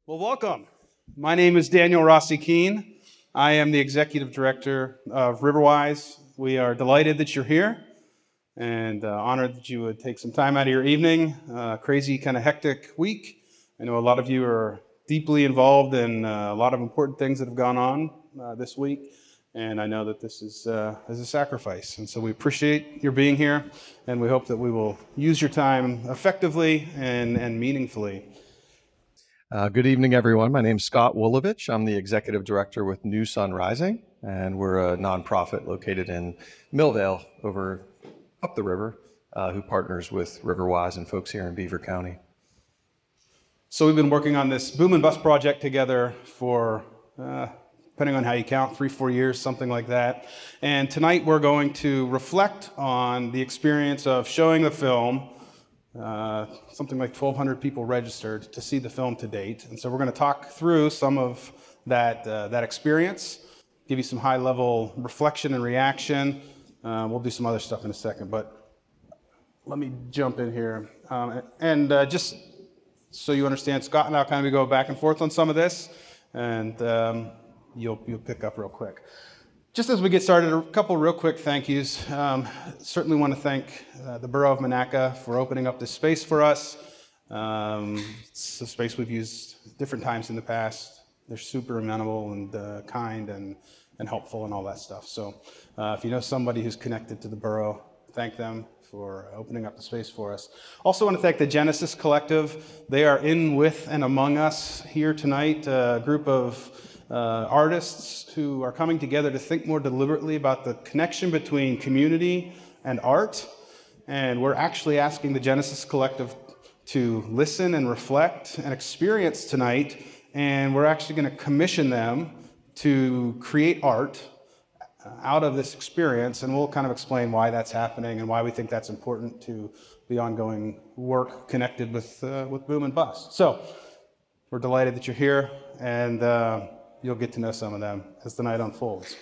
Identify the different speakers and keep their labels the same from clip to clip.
Speaker 1: Well, welcome. My name is Daniel Rossi Keene. I am the Executive Director of Riverwise. We are delighted that you're here and honored that you would take some time out of your evening. Crazy, kind of hectic week. I know a lot of you are deeply involved in a lot of important things that have gone on this week, and I know that this is a sacrifice. And so we appreciate your being here, and we hope that we will use your time effectively and meaningfully.
Speaker 2: Good evening, everyone. My name's Scott Wolovich. I'm the Executive Director with New Sun Rising, and we're a nonprofit located in Millvale up the river who partners with Riverwise and folks here in Beaver County.
Speaker 1: So we've been working on this boom and bust project together for, depending on how you count, 3-4 years, something like that. And tonight we're going to reflect on the experience of showing the film. Something like 1,200 people registered to see the film to date. And so we're going to talk through some of that experience, give you some high-level reflection and reaction. We'll do some other stuff in a second, but let me jump in here. Just so you understand, Scott and I will kind of go back and forth on some of this, and you'll pick up real quick. Just as we get started, a couple real quick thank yous. Certainly want to thank the Borough of Monaca for opening up this space for us. It's a space we've used different times in the past. They're super amenable and kind and helpful and all that stuff. So if you know somebody who's connected to the borough, thank them for opening up the space for us. Also want to thank the Genesis Collective. They are in with and among us here tonight, a group of artists who are coming together to think more deliberately about the connection between community and art. And we're actually asking the Genesis Collective to listen and reflect and experience tonight. And we're actually going to commission them to create art out of this experience. And we'll kind of explain why that's happening and why we think that's important to the ongoing work connected with Boom and Bust. So we're delighted that you're here, and you'll get to know some of them as the night unfolds.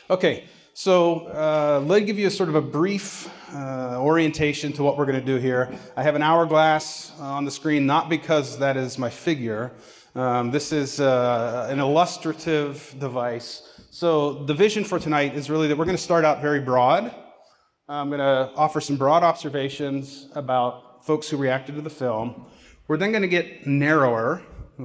Speaker 1: Okay, so let me give you a sort of a brief orientation to what we're going to do here. I have an hourglass on the screen, not because that is my figure. This is an illustrative device. So the vision for tonight is really that we're going to start out very broad. I'm going to offer some broad observations about folks who reacted to the film. We're then going to get narrower,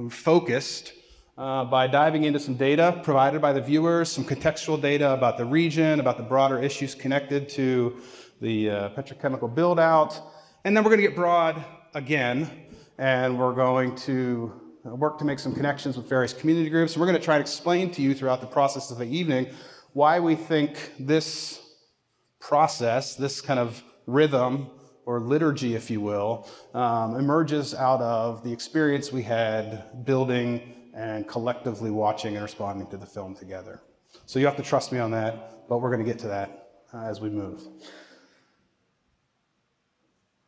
Speaker 1: focused, by diving into some data provided by the viewers, some contextual data about the region, about the broader issues connected to the petrochemical build-out. And then we're going to get broad again, and we're going to work to make some connections with various community groups. And we're going to try to explain to you throughout the process of the evening why we think this process, this kind of rhythm or liturgy, if you will, emerges out of the experience we had building and collectively watching and responding to the film together. So you have to trust me on that, but we're going to get to that as we move.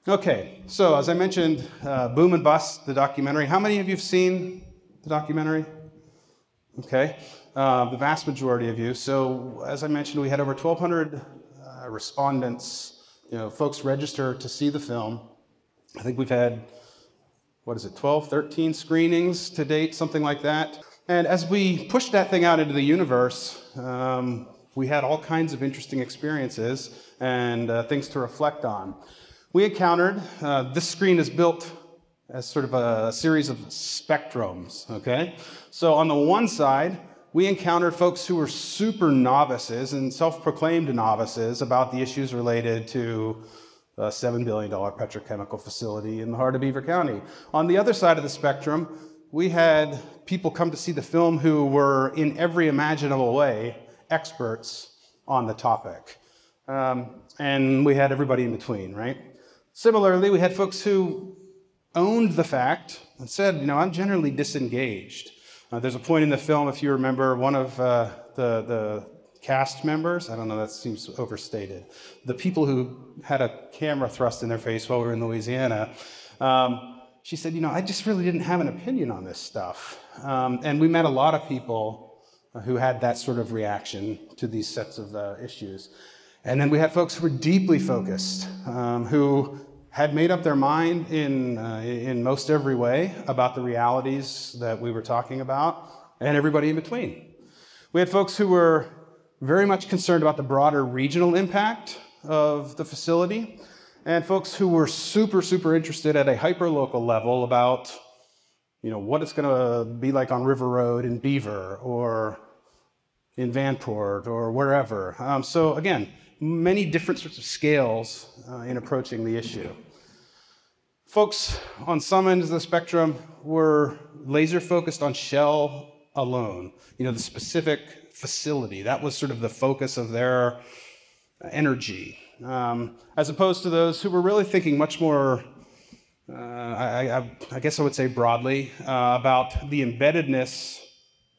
Speaker 1: Okay, so as I mentioned, Boom and Bust, the documentary. How many of you have seen the documentary? Okay, the vast majority of you. So as I mentioned, we had over 1,200 respondents, folks register to see the film. I think we've had 12, 13 screenings to date, something like that. And as we pushed that thing out into the universe, we had all kinds of interesting experiences and things to reflect on. We encountered, this screen is built as sort of a series of spectrums, okay? So on the one side, we encountered folks who were super novices and self-proclaimed novices about the issues related to a $7 billion petrochemical facility in the heart of Beaver County. On the other side of the spectrum, we had people come to see the film who were, in every imaginable way, experts on the topic. And we had everybody in between, right? Similarly, we had folks who owned the fact and said, I'm generally disengaged. There's a point in the film, if you remember, one of the cast members, I don't know, that seems overstated, the people who had a camera thrust in their face while we were in Louisiana, she said, I just really didn't have an opinion on this stuff. And we met a lot of people who had that sort of reaction to these sets of issues. And then we had folks who were deeply focused, who had made up their mind in most every way about the realities that we were talking about, and everybody in between. We had folks who were very much concerned about the broader regional impact of the facility, and folks who were super, super interested at a hyper-local level about, what it's going to be like on River Road in Beaver or in Vanport or wherever. So again, many different sorts of scales in approaching the issue. Folks on some ends of the spectrum were laser focused on Shell alone, the specific facility. That was sort of the focus of their energy, as opposed to those who were really thinking much more, I guess I would say broadly, about the embeddedness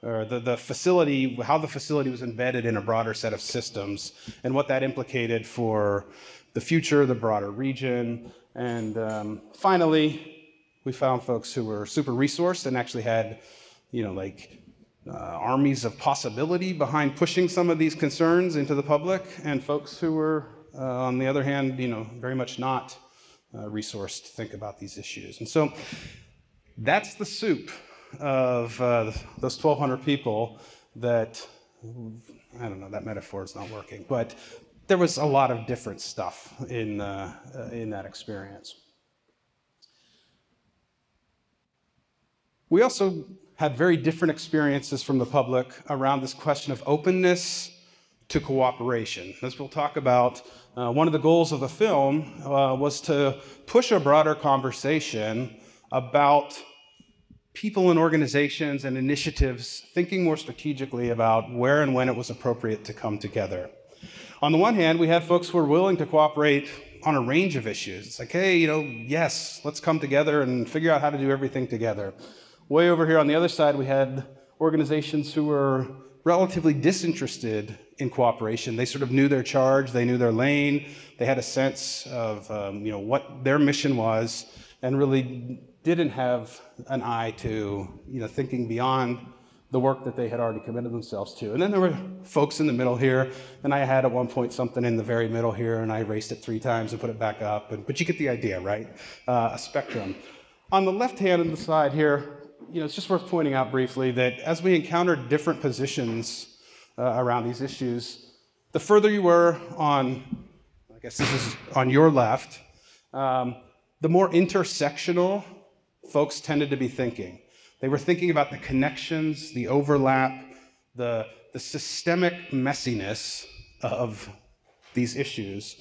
Speaker 1: or the facility, how the facility was embedded in a broader set of systems and what that implicated for the future, the broader region. And finally, we found folks who were super resourced and actually had, armies of possibility behind pushing some of these concerns into the public, and folks who were, on the other hand, very much not resourced to think about these issues. And so that's the soup of those 1,200 people that, I don't know, that metaphor is not working, but there was a lot of different stuff in that experience. We also had very different experiences from the public around this question of openness to cooperation. As we'll talk about, one of the goals of the film was to push a broader conversation about people and organizations and initiatives thinking more strategically about where and when it was appropriate to come together. On the one hand, we had folks who were willing to cooperate on a range of issues. It's like, hey, yes, let's come together and figure out how to do everything together. Way over here on the other side, we had organizations who were relatively disinterested in cooperation. They sort of knew their charge, they knew their lane, they had a sense of what their mission was, and really didn't have an eye to thinking beyond the work that they had already committed themselves to. And then there were folks in the middle here, and I had at one point something in the very middle here, and I erased it 3 times and put it back up. But you get the idea, right? A spectrum. On the left-hand side here, it's just worth pointing out briefly that as we encountered different positions around these issues, the further you were on, I guess this is on your left, the more intersectional folks tended to be thinking. They were thinking about the connections, the overlap, the systemic messiness of these issues.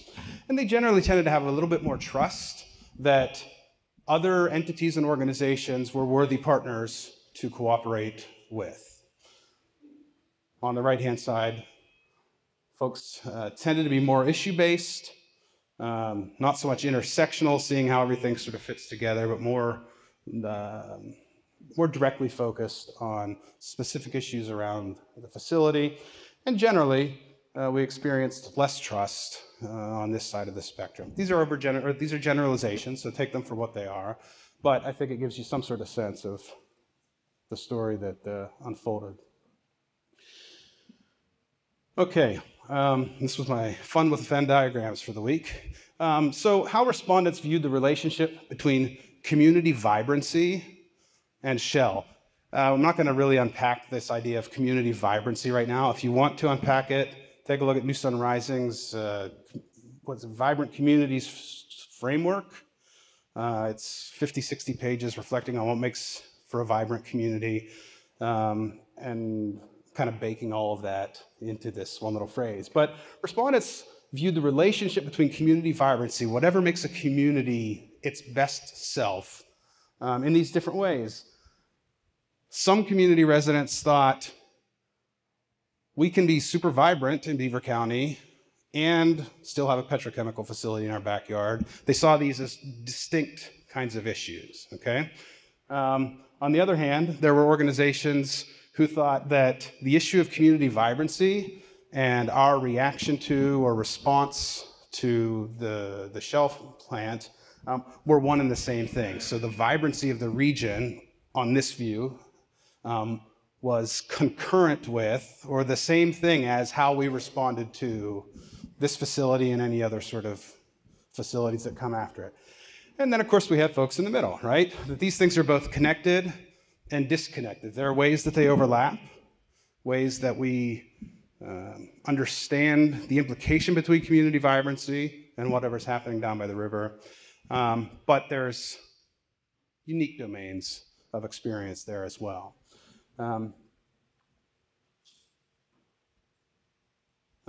Speaker 1: And they generally tended to have a little bit more trust that other entities and organizations were worthy partners to cooperate with. On the right-hand side, folks tended to be more issue-based, not so much intersectional, seeing how everything sort of fits together, but more directly focused on specific issues around the facility. And generally, we experienced less trust on this side of the spectrum. These are generalizations, so take them for what they are. But I think it gives you some sort of sense of the story that unfolded. Okay, this was my fun with Venn diagrams for the week. So how respondents viewed the relationship between community vibrancy and Shell. I'm not going to really unpack this idea of community vibrancy right now. If you want to unpack it, take a look at New Sun Rising's Vibrant Communities Framework. It's 50, 60 pages reflecting on what makes for a vibrant community and kind of baking all of that into this one little phrase. But respondents viewed the relationship between community vibrancy, whatever makes a community its best self, in these different ways. Some community residents thought, we can be super vibrant in Beaver County and still have a petrochemical facility in our backyard. They saw these as distinct kinds of issues, okay? On the other hand, there were organizations who thought that the issue of community vibrancy and our reaction to or response to the Shell plant were one and the same thing. So the vibrancy of the region on this view was concurrent with, or the same thing as, how we responded to this facility and any other sort of facilities that come after it. And then, of course, we have folks in the middle, right? That these things are both connected and disconnected. There are ways that they overlap, ways that we understand the implication between community vibrancy and whatever's happening down by the river. But there's unique domains of experience there as well. And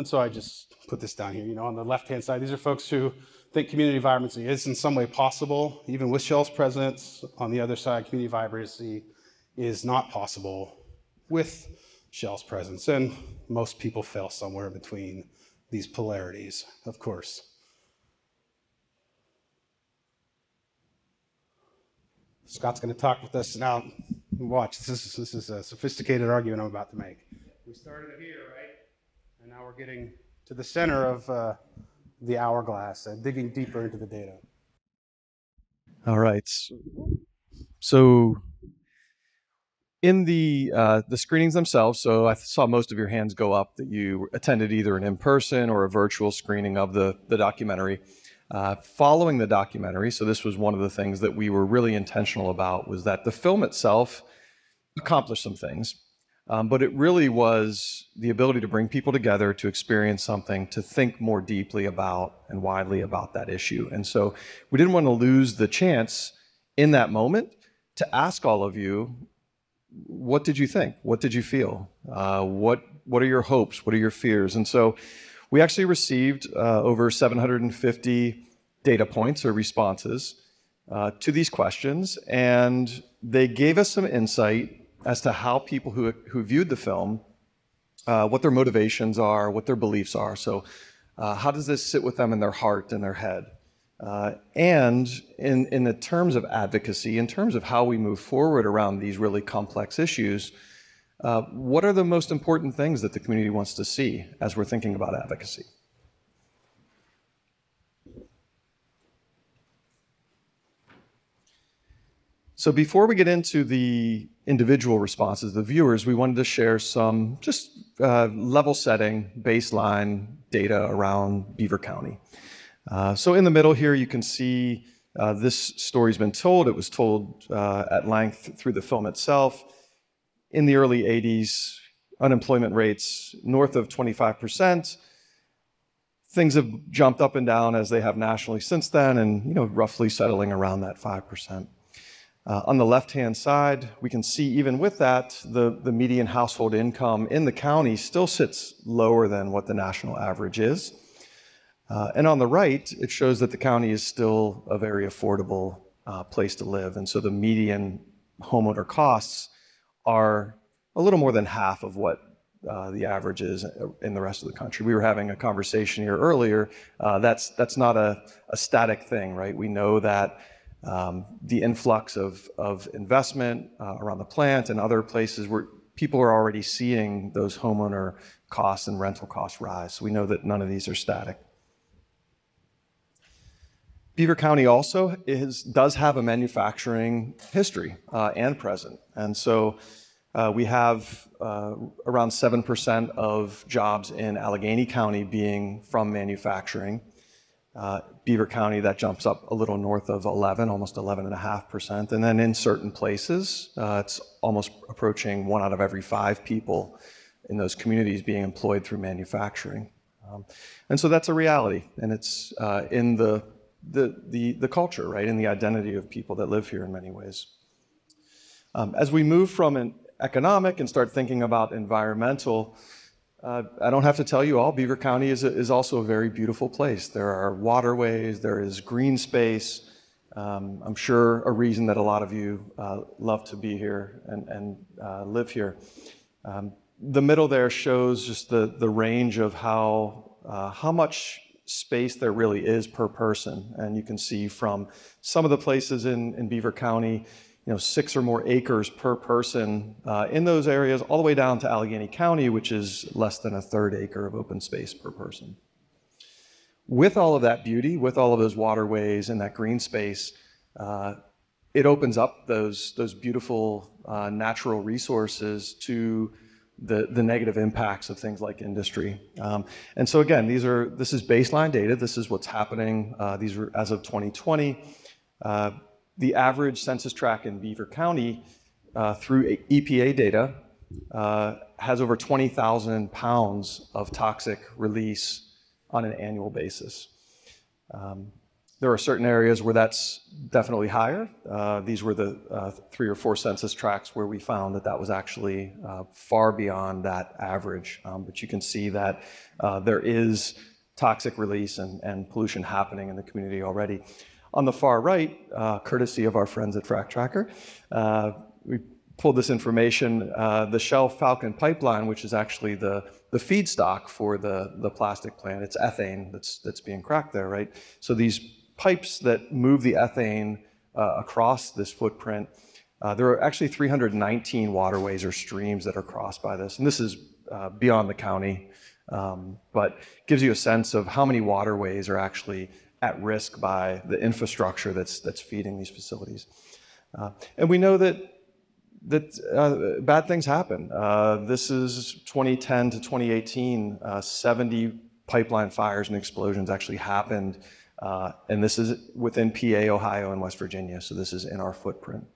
Speaker 1: so I just put this down here. On the left-hand side, these are folks who think community vibrancy is in some way possible, even with Shell's presence. On the other side, community vibrancy is not possible with Shell's presence. And most people fell somewhere between these polarities, of course. Scott's going to talk with us now. Watch, this is a sophisticated argument I'm about to make. We started here, right? And now we're getting to the center of the hourglass and digging deeper into the data.
Speaker 2: All right. So in the screenings themselves, so I saw most of your hands go up that you attended either an in-person or a virtual screening of the documentary. Following the documentary, so this was one of the things that we were really intentional about, was that the film itself accomplished some things. But it really was the ability to bring people together to experience something, to think more deeply about and widely about that issue. And so we didn't want to lose the chance in that moment to ask all of you, what did you think? What did you feel? What are your hopes? What are your fears? And so we actually received over 750 data points or responses to these questions, and they gave us some insight as to how people who viewed the film, what their motivations are, what their beliefs are. So how does this sit with them in their heart and their head? And in the terms of advocacy, in terms of how we move forward around these really complex issues, what are the most important things that the community wants to see as we're thinking about advocacy? So before we get into the individual responses, the viewers, we wanted to share some just level setting, baseline data around Beaver County. So in the middle here, you can see this story's been told. It was told at length through the film itself. In the early 80s, unemployment rates north of 25%. Things have jumped up and down as they have nationally since then, and roughly settling around that 5%. On the left-hand side, we can see even with that, the median household income in the county still sits lower than what the national average is. And on the right, it shows that the county is still a very affordable place to live. And so the median homeowner costs are a little more than half of what the average is in the rest of the country. We were having a conversation here earlier. That's not a static thing, right? We know that the influx of investment around the plant and other places where people are already seeing those homeowner costs and rental costs rise. So we know that none of these are static. Beaver County also does have a manufacturing history and present. And so we have around 7% of jobs in Allegheny County being from manufacturing. Beaver County, that jumps up a little north of 11, almost 11.5%. And then in certain places, it's almost approaching 1 out of every 5 people in those communities being employed through manufacturing. And so that's a reality. And it's in the culture, right, in the identity of people that live here in many ways. As we move from an economic and start thinking about environmental, I don't have to tell you all, Beaver County is also a very beautiful place. There are waterways, there is green space. I'm sure a reason that a lot of you love to be here and live here. The middle there shows just the range of how much space there really is per person. And you can see from some of the places in Beaver County, 6 or more acres per person in those areas, all the way down to Allegheny County, which is less than a 1/3 acre of open space per person. With all of that beauty, with all of those waterways and that green space, it opens up those beautiful natural resources to the negative impacts of things like industry. And so again, this is baseline data. This is what's happening. These are as of 2020. The average census tract in Beaver County through EPA data has over 20,000 pounds of toxic release on an annual basis. There are certain areas where that's definitely higher. These were the 3 or 4 census tracts where we found that that was actually far beyond that average. But you can see that there is toxic release and pollution happening in the community already. On the far right, courtesy of our friends at Frac Tracker, we pulled this information. The Shell Falcon pipeline, which is actually the feedstock for the plastic plant, it's ethane that's being cracked there, right? So these pipes that move the ethane across this footprint, there are actually 319 waterways or streams that are crossed by this. And this is beyond the county, but gives you a sense of how many waterways are actually at risk by the infrastructure that's feeding these facilities. And we know that bad things happen. This is 2010 to 2018, 70 pipeline fires and explosions actually happened. And this is within PA, Ohio, and West Virginia, so this is in our footprint.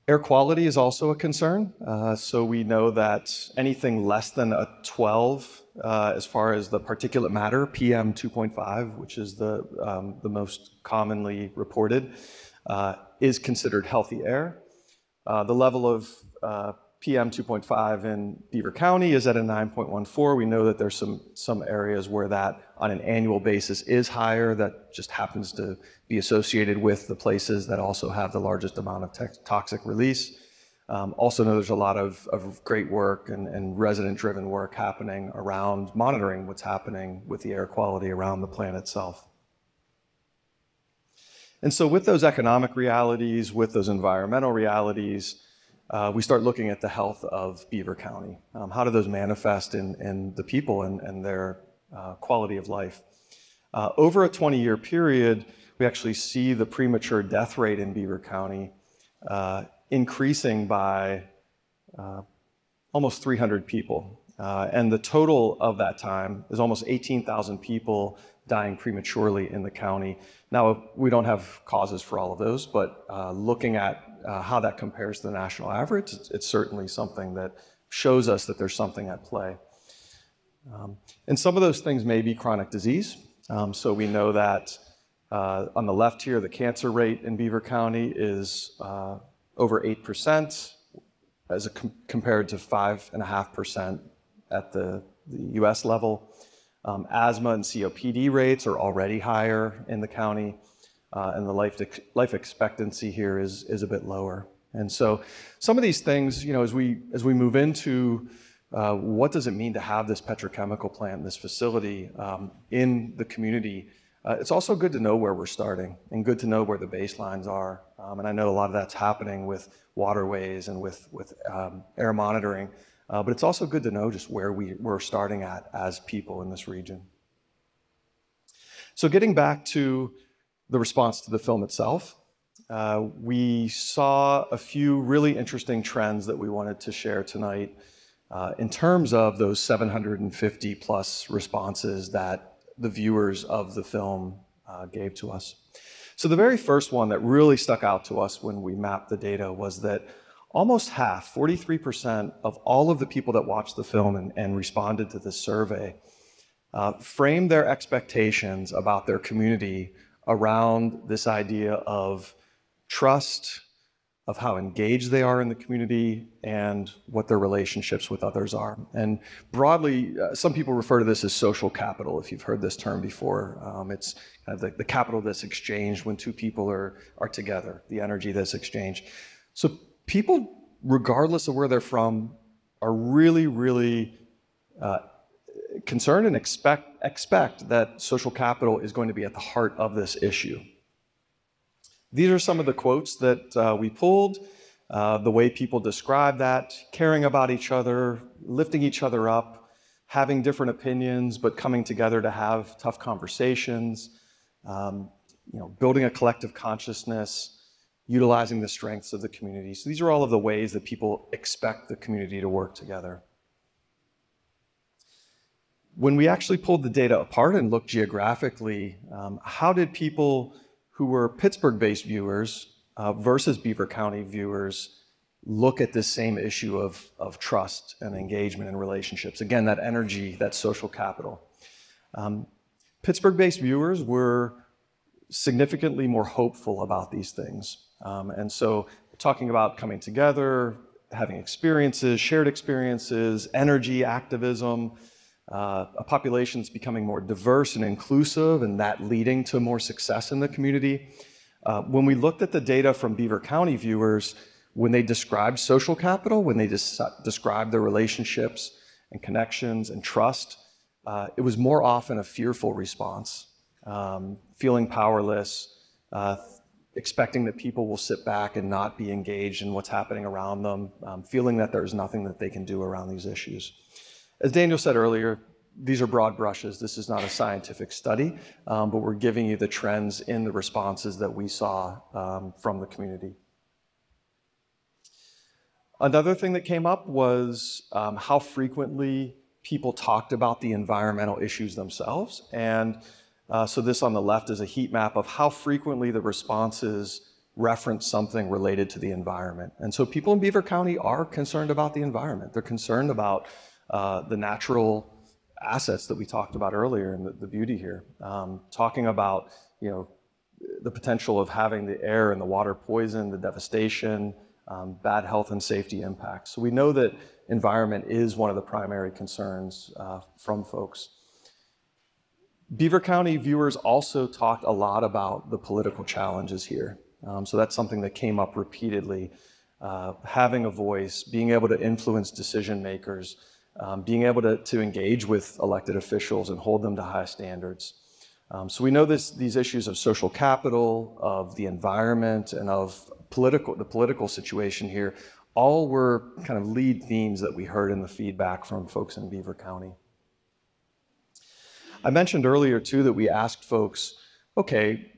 Speaker 2: Air quality is also a concern. So we know that anything less than a 12, as far as the particulate matter, PM 2.5, which is the most commonly reported, is considered healthy air. The level of PM 2.5 in Beaver County is at a 9.14. We know that there's some areas where that on an annual basis is higher. That just happens to be associated with the places that also have the largest amount of toxic release. Also know there's a lot of great work and resident-driven work happening around monitoring what's happening with the air quality around the plant itself. And so with those economic realities, with those environmental realities, we start looking at the health of Beaver County. How do those manifest in the people and their quality of life? Over a 20-year period, we actually see the premature death rate in Beaver County increasing by almost 300 people. And the total of that time is almost 18,000 people dying prematurely in the county. Now, we don't have causes for all of those, but looking at how that compares to the national average, it's certainly something that shows us that there's something at play. And some of those things may be chronic disease. So we know that on the left here, the cancer rate in Beaver County is over 8%, as compared to 5.5% at the US level. Asthma and COPD rates are already higher in the county, and the life expectancy here is a bit lower. And so some of these things, you know, as we move into what does it mean to have this petrochemical plant, this facility in the community, it's also good to know where we're starting and good to know where the baselines are. And I know a lot of that's happening with waterways and with air monitoring. But it's also good to know just where we're starting at as people in this region. So getting back to the response to the film itself, we saw a few really interesting trends that we wanted to share tonight in terms of those 750 plus responses that the viewers of the film gave to us. So the very first one that really stuck out to us when we mapped the data was that almost half, 43% of all of the people that watched the film and responded to this survey framed their expectations about their community around this idea of trust, of how engaged they are in the community, and what their relationships with others are. And broadly, some people refer to this as social capital, if you've heard this term before. It's kind of the capital that's exchanged when two people are together, the energy that's exchanged. So people, regardless of where they're from, are really, really concerned and expect that social capital is going to be at the heart of this issue. These are some of the quotes that we pulled, the way people describe that: caring about each other, lifting each other up, having different opinions, but coming together to have tough conversations, building a collective consciousness, utilizing the strengths of the community. So these are all of the ways that people expect the community to work together. When we actually pulled the data apart and looked geographically, how did people who were Pittsburgh-based viewers versus Beaver County viewers look at this same issue of trust and engagement and relationships? Again, that energy, that social capital. Pittsburgh-based viewers were significantly more hopeful about these things. And so talking about coming together, having experiences, shared experiences, energy, activism, a population that's becoming more diverse and inclusive, and that leading to more success in the community. When we looked at the data from Beaver County viewers, when they described social capital, when they described their relationships and connections and trust, it was more often a fearful response, feeling powerless, expecting that people will sit back and not be engaged in what's happening around them, feeling that there's nothing that they can do around these issues. As Daniel said earlier, these are broad brushes. This is not a scientific study, but we're giving you the trends in the responses that we saw from the community. Another thing that came up was how frequently people talked about the environmental issues themselves. And so this on the left is a heat map of how frequently the responses reference something related to the environment. And so people in Beaver County are concerned about the environment. They're concerned about the natural assets that we talked about earlier and the beauty here. Talking about, the potential of having the air and the water poisoned, the devastation, bad health and safety impacts. So we know that environment is one of the primary concerns from folks. Beaver County viewers also talked a lot about the political challenges here. So that's something that came up repeatedly. Having a voice, being able to influence decision makers, being able to engage with elected officials and hold them to high standards. So we know these issues of social capital, of the environment, and of the political situation here, all were kind of lead themes that we heard in the feedback from folks in Beaver County. I mentioned earlier too that we asked folks, okay,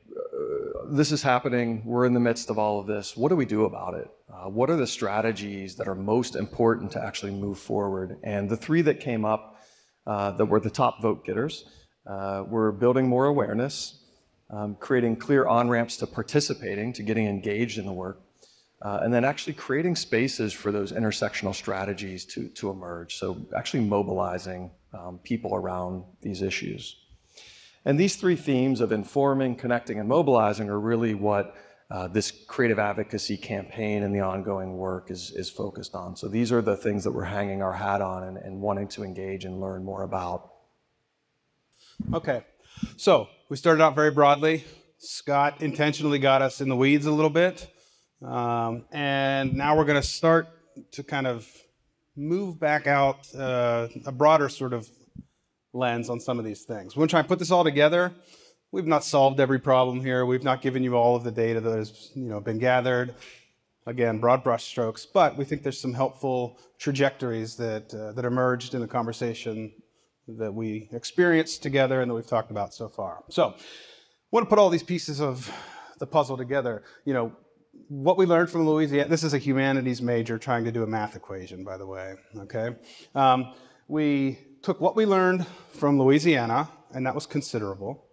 Speaker 2: this is happening, we're in the midst of all of this, what do we do about it? What are the strategies that are most important to actually move forward? And the three that came up that were the top vote getters were building more awareness, creating clear on-ramps to participating, to getting engaged in the work, and then actually creating spaces for those intersectional strategies to emerge. So actually mobilizing people around these issues. And these three themes of informing, connecting, and mobilizing are really what this creative advocacy campaign and the ongoing work is focused on. So these are the things that we're hanging our hat on and wanting to engage and learn more about.
Speaker 1: Okay, so we started out very broadly. Scott intentionally got us in the weeds a little bit. And now we're going to start to kind of move back out a broader sort of lens on some of these things. We're going to try and put this all together. We've not solved every problem here. We've not given you all of the data that has been gathered. Again, broad brush strokes, but we think there's some helpful trajectories that emerged in the conversation that we experienced together and that we've talked about so far. So I want to put all these pieces of the puzzle together. What we learned from Louisiana, this is a humanities major trying to do a math equation, by the way, okay? We took what we learned from Louisiana, and that was considerable.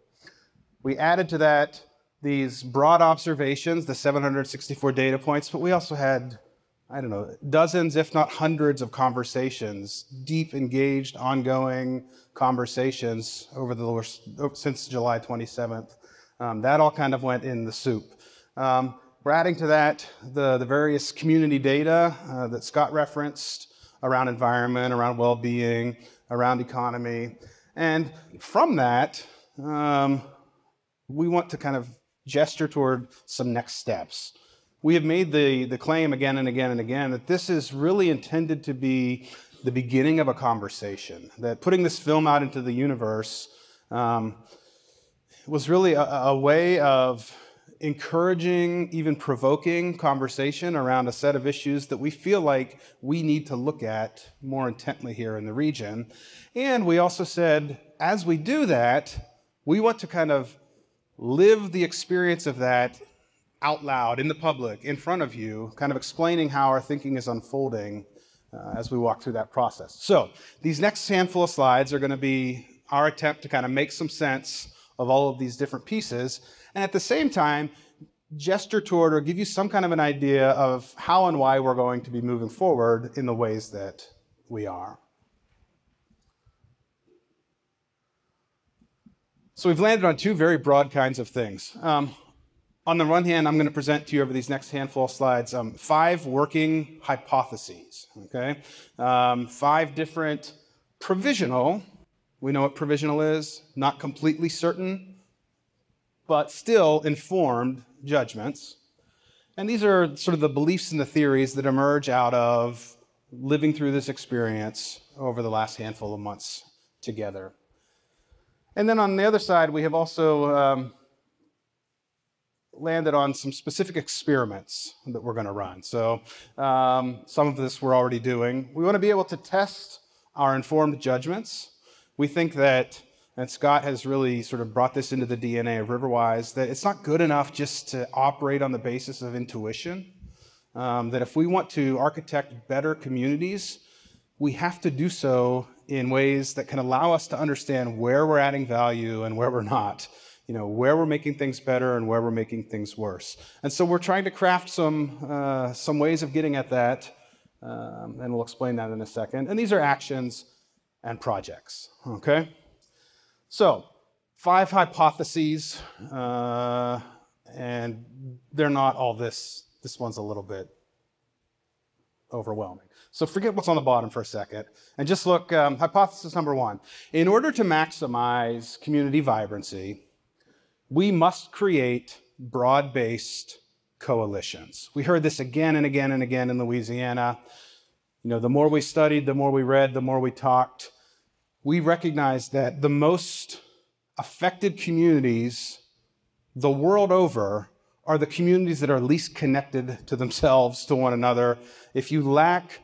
Speaker 1: We added to that these broad observations, the 764 data points, but we also had, dozens, if not hundreds of conversations, deep, engaged, ongoing conversations since July 27th. That all kind of went in the soup. We're adding to that the various community data that Scott referenced around environment, around well-being, around economy. And from that, we want to kind of gesture toward some next steps. We have made the claim again and again and again that this is really intended to be the beginning of a conversation, that putting this film out into the universe was really a way of encouraging, even provoking conversation around a set of issues that we feel like we need to look at more intently here in the region. And we also said, as we do that, we want to kind of live the experience of that out loud, in the public, in front of you, kind of explaining how our thinking is unfolding as we walk through that process. So these next handful of slides are going to be our attempt to kind of make some sense of all of these different pieces, and at the same time, gesture toward or give you some kind of an idea of how and why we're going to be moving forward in the ways that we are. So we've landed on two very broad kinds of things. On the one hand, I'm going to present to you over these next handful of slides 5 working hypotheses, okay? 5 different provisional, we know what provisional is, not completely certain, but still informed judgments. And these are sort of the beliefs and the theories that emerge out of living through this experience over the last handful of months together. And then on the other side, we have also landed on some specific experiments that we're going to run. So some of this we're already doing. We want to be able to test our informed judgments. We think that, and Scott has really sort of brought this into the DNA of Riverwise, that it's not good enough just to operate on the basis of intuition. That if we want to architect better communities, we have to do so in ways that can allow us to understand where we're adding value and where we're not. You know, where we're making things better and where we're making things worse. And so we're trying to craft some ways of getting at that, and we'll explain that in a second. And these are actions and projects, okay? So, 5 hypotheses, and they're not all this. This one's a little bit overwhelming. So forget what's on the bottom for a second, and just look, hypothesis number 1. In order to maximize community vibrancy, we must create broad-based coalitions. We heard this again and again and again in Louisiana. You know, the more we studied, the more we read, the more we talked. We recognized that the most affected communities the world over are the communities that are least connected to themselves, to one another. If you lack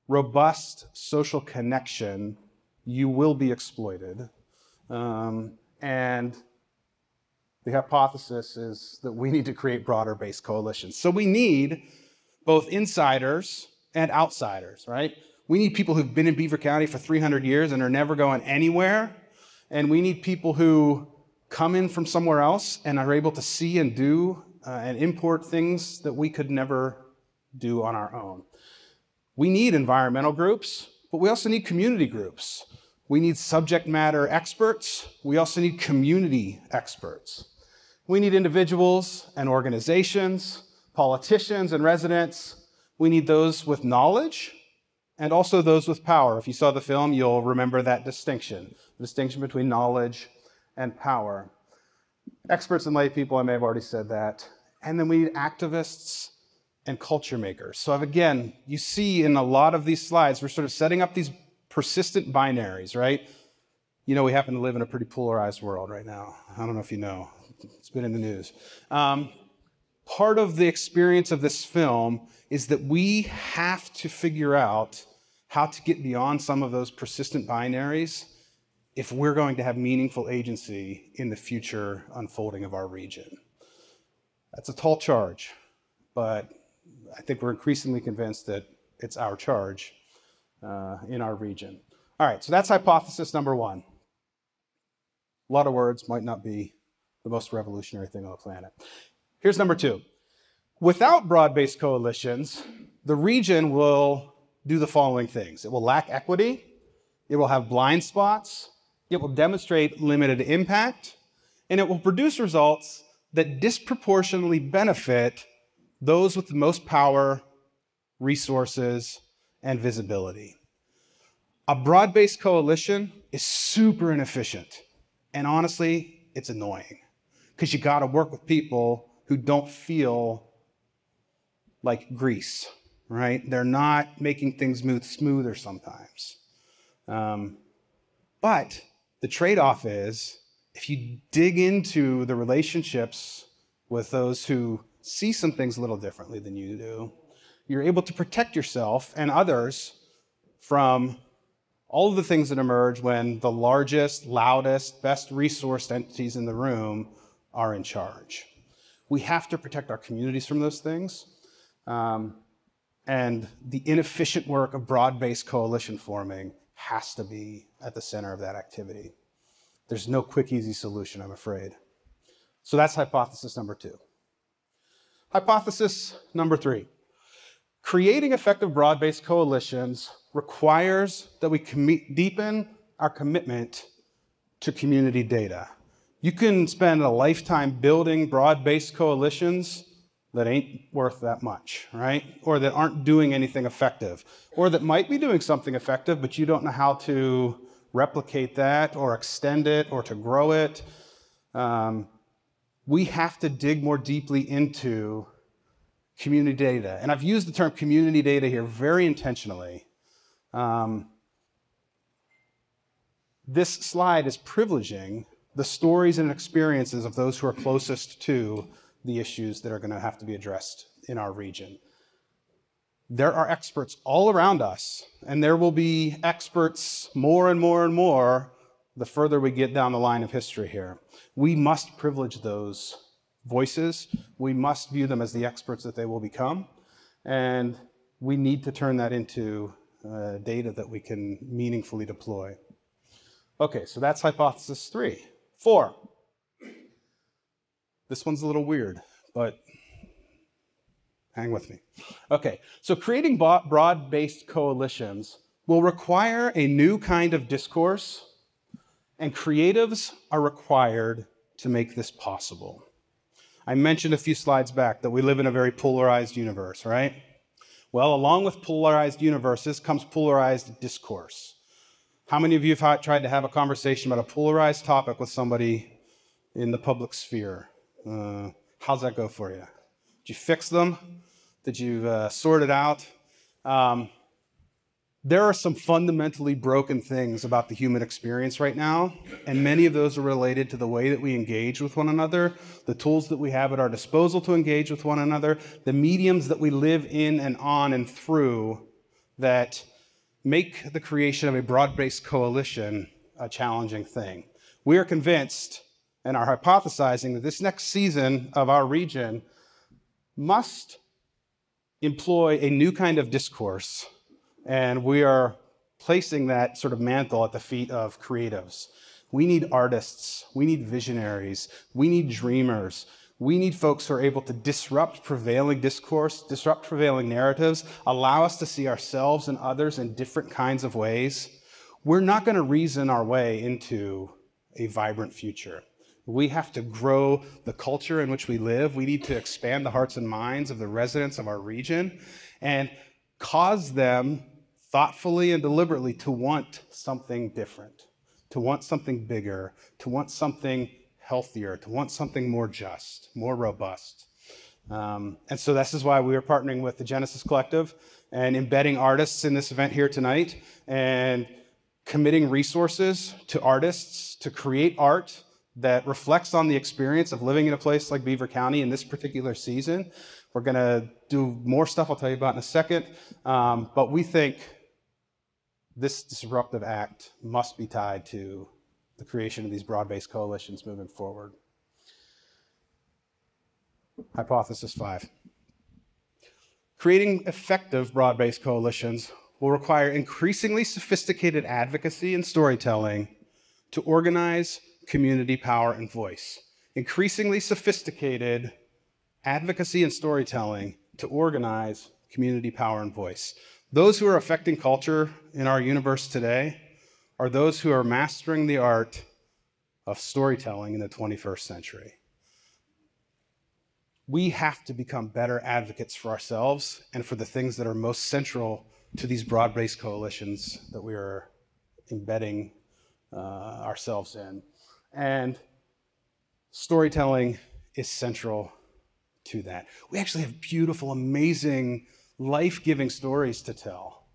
Speaker 1: robust social connection, you will be exploited. And the hypothesis is that we need to create broader-based coalitions. So we need both insiders and outsiders, right? We need people who've been in Beaver County for 300 years and are never going anywhere. And we need people who come in from somewhere else and are able to see and do and import things that we could never do on our own. We need environmental groups, but we also need community groups. We need subject matter experts. We also need community experts. We need individuals and organizations, politicians and residents. We need those with knowledge and also those with power. If you saw the film, you'll remember that distinction, the distinction between knowledge and power. Experts and lay people, I may have already said that. And then we need activists and culture makers. So again, you see in a lot of these slides, we're sort of setting up these persistent binaries, right? You know, we happen to live in a pretty polarized world right now. I don't know if you know. It's been in the news. Part of the experience of this film is that we have to figure out how to get beyond some of those persistent binaries if we're going to have meaningful agency in the future unfolding of our region. That's a tall charge, but I think we're increasingly convinced that it's our charge in our region. All right, so that's hypothesis number 1. A lot of words, might not be the most revolutionary thing on the planet. Here's number 2. Without broad-based coalitions, the region will do the following things. It will lack equity, it will have blind spots, it will demonstrate limited impact, and it will produce results that disproportionately benefit those with the most power, resources, and visibility. A broad-based coalition is super inefficient, and honestly, it's annoying, because you got to work with people who don't feel like grease, right? They're not making things move smoother sometimes. But the trade-off is, if you dig into the relationships with those who see some things a little differently than you do, you're able to protect yourself and others from all of the things that emerge when the largest, loudest, best resourced entities in the room are in charge. We have to protect our communities from those things. And And the inefficient work of broad-based coalition forming has to be at the center of that activity. There's no quick, easy solution, I'm afraid. So that's hypothesis number 2. Hypothesis number 3. Creating effective broad-based coalitions requires that we deepen our commitment to community data. You can spend a lifetime building broad-based coalitions that ain't worth that much, right? Or that aren't doing anything effective, or that might be doing something effective, but you don't know how to replicate that or extend it or to grow it. We have to dig more deeply into community data. And I've used the term community data here very intentionally. This slide is privileging the stories and experiences of those who are closest to the issues that are going to have to be addressed in our region. There are experts all around us, and there will be experts more and more and more the further we get down the line of history here. We must privilege those voices. We must view them as the experts that they will become, and we need to turn that into data that we can meaningfully deploy. Okay, so that's hypothesis 3. 4. This one's a little weird, but hang with me. Okay, so creating broad-based coalitions will require a new kind of discourse, and creatives are required to make this possible. I mentioned a few slides back that we live in a very polarized universe, right? Well, along with polarized universes comes polarized discourse. How many of you have tried to have a conversation about a polarized topic with somebody in the public sphere? How's that go for you? Did you fix them? Did you sort it out? There are some fundamentally broken things about the human experience right now, and many of those are related to the way that we engage with one another, the tools that we have at our disposal to engage with one another, the mediums that we live in and on and through that make the creation of a broad-based coalition a challenging thing. We are convinced and are hypothesizing that this next season of our region must employ a new kind of discourse, and we are placing that sort of mantle at the feet of creatives. We need artists, we need visionaries, we need dreamers, we need folks who are able to disrupt prevailing discourse, disrupt prevailing narratives, allow us to see ourselves and others in different kinds of ways. We're not going to reason our way into a vibrant future. We have to grow the culture in which we live. We need to expand the hearts and minds of the residents of our region and cause them thoughtfully and deliberately to want something different, to want something bigger, to want something healthier, to want something more just, more robust. And so this is why we are partnering with the Genesis Collective and embedding artists in this event here tonight and committing resources to artists to create art that reflects on the experience of living in a place like Beaver County in this particular season. We're going to do more stuff I'll tell you about in a second, but we think this disruptive act must be tied to the creation of these broad-based coalitions moving forward. Hypothesis 5. Creating effective broad-based coalitions will require increasingly sophisticated advocacy and storytelling to organize community power and voice. Increasingly sophisticated advocacy and storytelling to organize community power and voice. Those who are affecting culture in our universe today are those who are mastering the art of storytelling in the 21st century. We have to become better advocates for ourselves and for the things that are most central to these broad-based coalitions that we are embedding ourselves in. And storytelling is central to that. We actually have beautiful, amazing, life-giving stories to tell.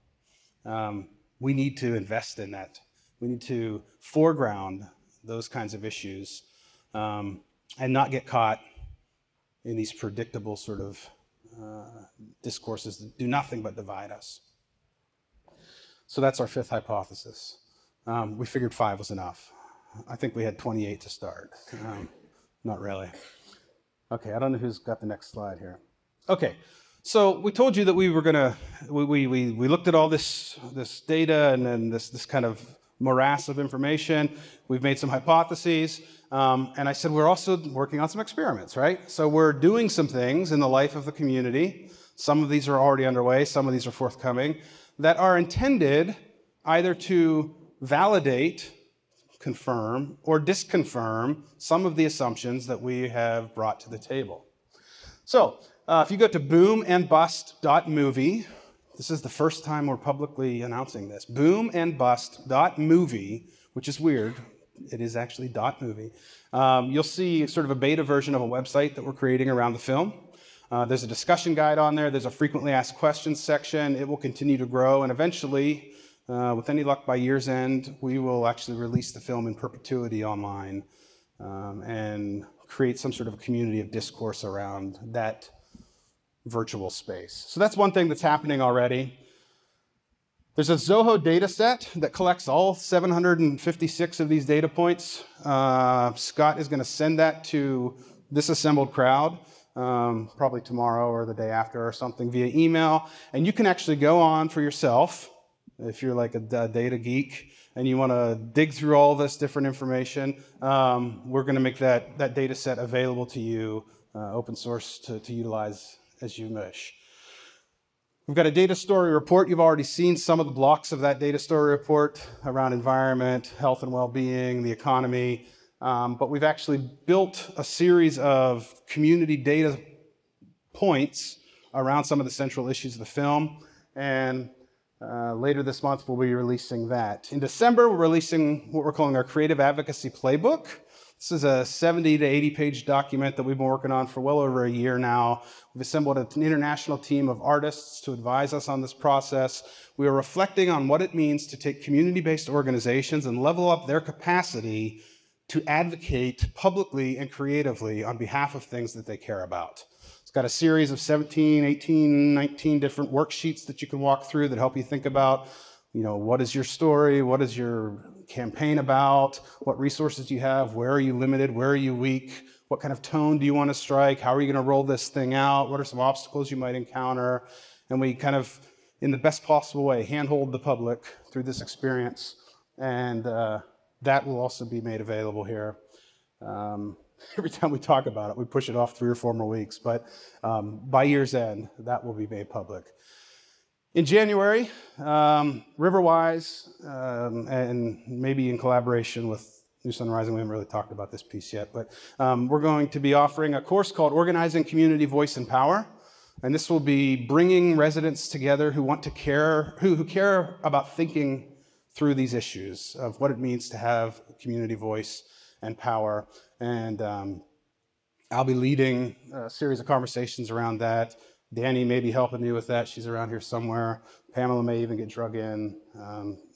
Speaker 1: We need to invest in that. We need to foreground those kinds of issues and not get caught in these predictable sort of discourses that do nothing but divide us. So that's our 5th hypothesis. We figured 5 was enough. I think we had 28 to start. Not really. Okay, I don't know who's got the next slide here. Okay, So we told you that we were gonna we looked at all this data and then this kind of morass of information. We've made some hypotheses, and I said we're also working on some experiments, right? So we're doing some things in the life of the community. Some of these are already underway. Some of these are forthcoming that are intended either to validate, confirm, or disconfirm some of the assumptions that we have brought to the table. So if you go to boomandbust.movie, this is the first time we're publicly announcing this, boomandbust.movie, which is weird. It is actually .movie. You'll see sort of a beta version of a website that we're creating around the film. There's a discussion guide on there. There's a frequently asked questions section. It will continue to grow, and eventually, with any luck by year's end, we will actually release the film in perpetuity online and create some sort of a community of discourse around that virtual space. So that's one thing that's happening already. There's a Zoho data set that collects all 756 of these data points. Scott is going to send that to this assembled crowd, probably tomorrow or the day after or something via email. And you can actually go on for yourself, if you're like a data geek and you want to dig through all this different information. We're going to make that data set available to you, open source to utilize as you wish. We've got a data story report. You've already seen some of the blocks of that data story report around environment, health and well-being, the economy. But we've actually built a series of community data points around some of the central issues of the film. And later this month, we'll be releasing that. In December, we're releasing what we're calling our Creative Advocacy Playbook. This is a 70 to 80 page document that we've been working on for well over a year now. We've assembled an international team of artists to advise us on this process. We are reflecting on what it means to take community-based organizations and level up their capacity to advocate publicly and creatively on behalf of things that they care about. It's got a series of 17, 18, 19 different worksheets that you can walk through that help you think about, what is your story? What is your campaign about? What resources do you have? Where are you limited? Where are you weak? What kind of tone do you want to strike? How are you going to roll this thing out? What are some obstacles you might encounter? And we kind of, in the best possible way, handhold the public through this experience. And that will also be made available here. Every time we talk about it, we push it off 3 or 4 more weeks. But by year's end, that will be made public. In January, Riverwise, and maybe in collaboration with New Sun Rising, we haven't really talked about this piece yet, but we're going to be offering a course called Organizing Community Voice and Power. And this will be bringing residents together who want to care, who care about thinking through these issues of what it means to have community voice and power. And I'll be leading a series of conversations around that. Danny may be helping me with that. She's around here somewhere. Pamela may even get drug in.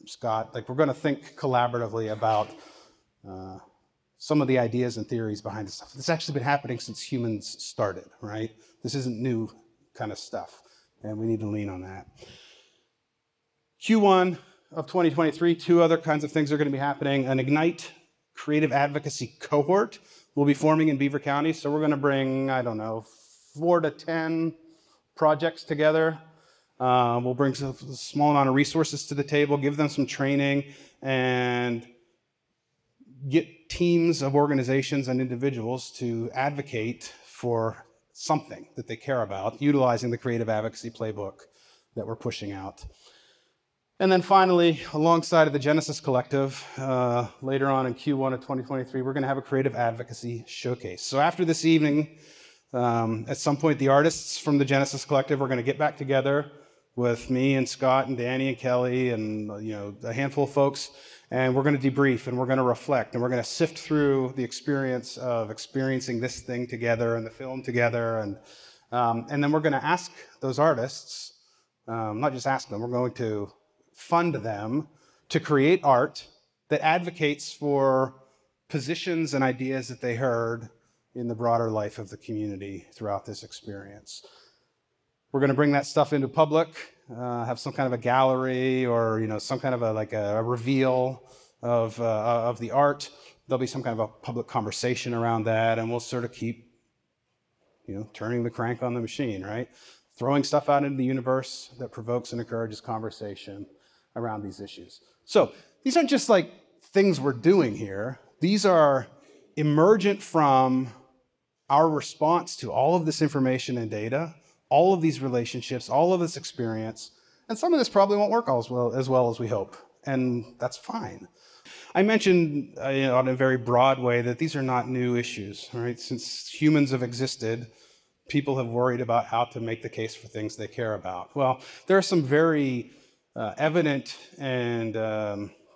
Speaker 1: Scott, we're going to think collaboratively about some of the ideas and theories behind this stuff. It's actually been happening since humans started, right? This isn't new kind of stuff, and we need to lean on that. Q1 of 2023, 2 other kinds of things are going to be happening. An Ignite Creative Advocacy cohort will be forming in Beaver County. So we're going to bring, 4 to 10 projects together. We'll bring a small amount of resources to the table, give them some training, and get teams of organizations and individuals to advocate for something that they care about, utilizing the Creative Advocacy Playbook that we're pushing out. And then finally, alongside of the Genesis Collective, later on in Q1 of 2023, we're going to have a Creative Advocacy Showcase. So after this evening, at some point, the artists from the Genesis Collective are going to get back together with me and Scott and Danny and Kelly and a handful of folks, and we're going to debrief and we're going to reflect and we're going to sift through the experience of experiencing this thing together and the film together, and then we're going to ask those artists, not just ask them, we're going to fund them to create art that advocates for positions and ideas that they heard in the broader life of the community throughout this experience. We're going to bring that stuff into public, have some kind of a gallery or some kind of a reveal of the art. There'll be some kind of a public conversation around that, and we'll sort of keep turning the crank on the machine, right? throwing stuff out into the universe that provokes and encourages conversation around these issues. So these aren't just like things we're doing here. These are emergent from our response to all of this information and data, all of these relationships, all of this experience, and some of this probably won't work as well as we hope, and that's fine. I mentioned in a very broad way that these are not new issues, right? Since humans have existed, people have worried about how to make the case for things they care about. Well, there are some very evident and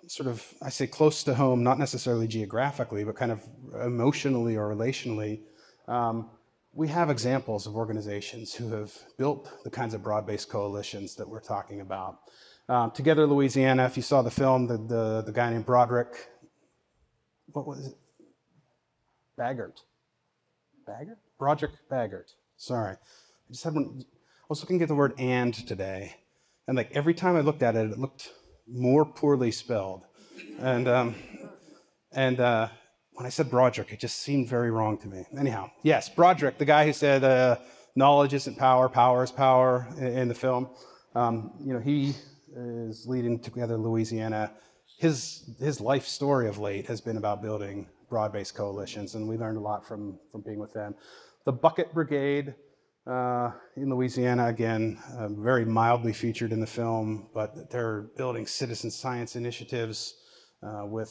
Speaker 1: sort of, I say close to home, not necessarily geographically, but kind of emotionally or relationally. We have examples of organizations who have built the kinds of broad-based coalitions that we're talking about. Together Louisiana, if you saw the film, the guy named Broderick, what was it? Broderick Baggart. Sorry. I was looking at the word "and" today, and like every time I looked at it, it looked more poorly spelled. And when I said Broderick, it just seemed very wrong to me. Anyhow, yes, Broderick, the guy who said knowledge isn't power, power is power in the film. He is leading Together Louisiana. His life story of late has been about building broad-based coalitions, and we learned a lot from being with them. The Bucket Brigade in Louisiana, again, very mildly featured in the film, but they're building citizen science initiatives with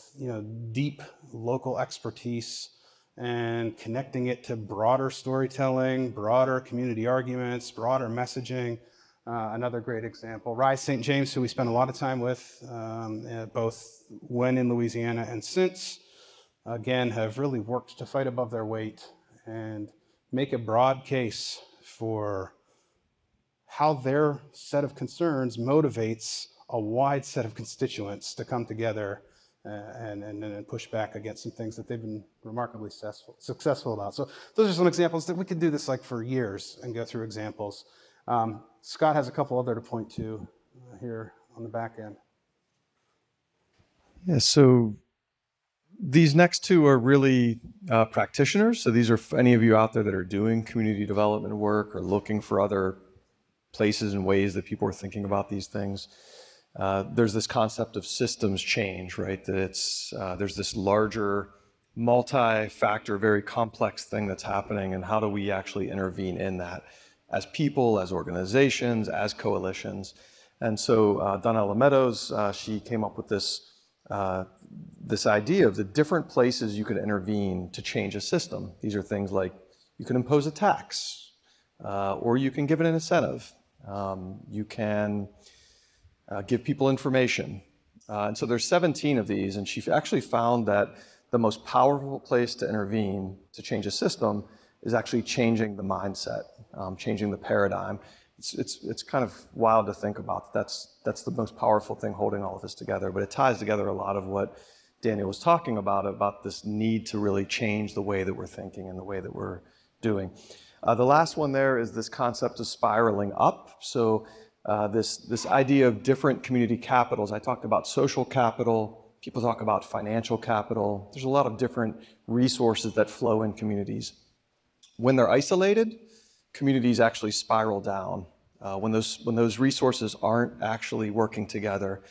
Speaker 1: deep local expertise and connecting it to broader storytelling, broader community arguments, broader messaging. Another great example, Rise St. James, who we spent a lot of time with, both when in Louisiana and since, again, have really worked to fight above their weight and make a broad case for how their set of concerns motivates a wide set of constituents to come together and push back against some things that they've been remarkably successful about. So those are some examples that we could do this like for years and go through examples. Scott has a couple other to point to here on the back end.
Speaker 2: Yeah, so these next two are really practitioners. So these are any of you out there that are doing community development work or looking for other places and ways that people are thinking about these things. There's this concept of systems change, right? That there's this larger, multi-factor, very complex thing that's happening, and how do we actually intervene in that as people, as organizations, as coalitions? And so Donnella Meadows, she came up with this idea of the different places you can intervene to change a system. These are things like you can impose a tax, or you can give it an incentive. You can give people information. And so there's 17 of these, and she actually found that the most powerful place to intervene to change a system is actually changing the mindset, changing the paradigm. It's kind of wild to think about. That's the most powerful thing holding all of this together, but it ties together a lot of what Daniel was talking about this need to really change the way that we're thinking and the way that we're doing. The last one there is this concept of spiraling up. So this idea of different community capitals. I talked about social capital. People talk about financial capital. There's a lot of different resources that flow in communities. When they're isolated, communities actually spiral down. When those resources aren't actually working together,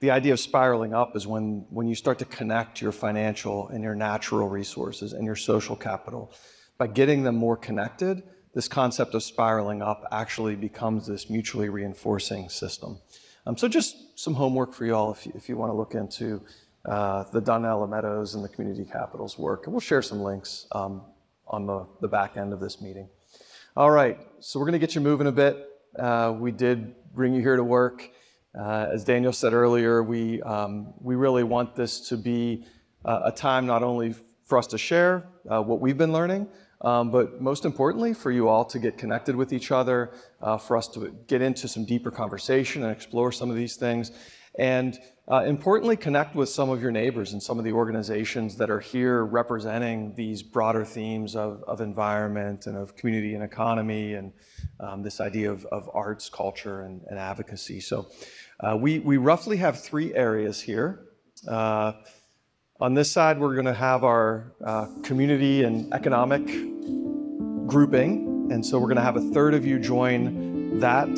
Speaker 2: the idea of spiraling up is when you start to connect your financial and your natural resources and your social capital. By getting them more connected, this concept of spiraling up actually becomes this mutually reinforcing system. So just some homework for you all if you want to look into the Donnella Meadows and the Community Capitals work. And we'll share some links on the back end of this meeting. All right, so we're going to get you moving a bit. We did bring you here to work. As Daniel said earlier, we really want this to be a time not only for us to share what we've been learning, but most importantly for you all to get connected with each other, for us to get into some deeper conversation and explore some of these things, and importantly connect with some of your neighbors and some of the organizations that are here representing these broader themes of environment and of community and economy and this idea of arts, culture, and advocacy. So we roughly have 3 areas here. On this side, we're going to have our community and economic grouping. And so we're going to have a third of you join that.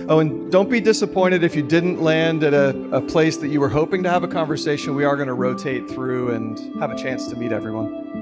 Speaker 2: Oh, and don't be disappointed if you didn't land at a place that you were hoping to have a conversation. We are going to rotate through and have a chance to meet everyone.